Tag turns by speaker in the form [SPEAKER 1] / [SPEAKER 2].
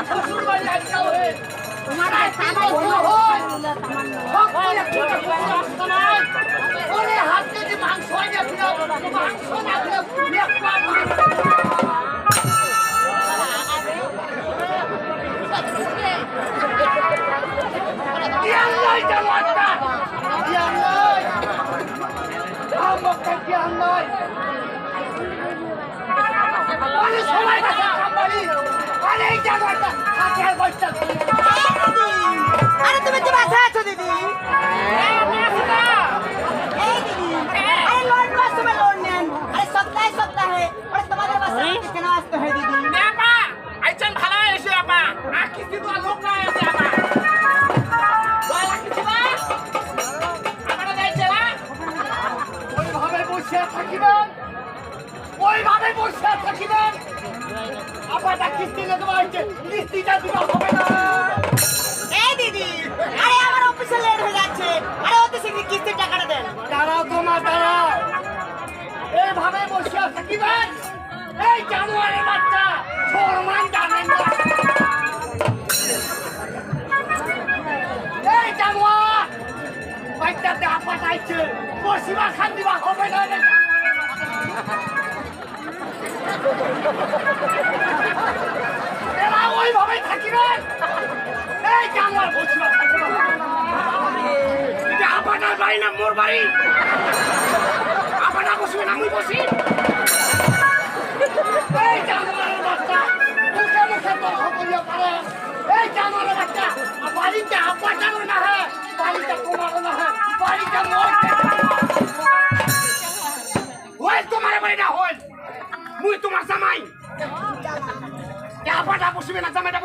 [SPEAKER 1] শ্বশুর বাড়ি আজকাল হয়ে তোমার হাত কেজি মাংস হয় না মাংস না
[SPEAKER 2] আরে তুমি তো বাসা আছো দিদি এই দিদি আরে লোন মাস তোমার লোন নেন আরে সপ্তাহে সপ্তাহে আরে তোমাদের বাসা কেন আসতে হয় দিদি
[SPEAKER 1] আপা আইছেন ভালো এসে আপা আর কিছু তো লোক না এসে আপা বলা কিছু না আপনারা যাইছে না ওইভাবে বসে থাকিবেন ওইভাবে বসে থাকিবেন আপনারা কিস্তিতে দেওয়া হয়েছে কিস্তিটা দিবা হবে না
[SPEAKER 2] এই দিদি আরে আমার অফিসে লেট হয়ে যাচ্ছে আরে ওতে সে কিস্তির টাকাটা দেন
[SPEAKER 1] দাঁড়াও তোমার দাঁড়াও এইভাবে বসে থাকিবেন এই জানুয়ারির বাচ্চা ফরমান জানেন না এই জানুয়ার বাচ্চাতে আপা চাইছে বসিবা খান দিবা হবে না রে এরা ওইভাবে থাকিবেন এই জানুয়ার বসিবা খান দিবা এটা আপনার বাড়ি না মোর বাড়ি আপনারা বসবেন আমি বসি এই জানোয়ারের বাচ্চা মুখে মুখে তর্ক করিয়া পারে এই জানোয়ারের বাচ্চা বাড়িতে আপনারও না হয় বাড়িতে তোমারও না হয় বাড়িতে মোর ওই তোমার বাড়ি না হয় মুই তোমার জামাই আপনারা বসবে না জামাইটা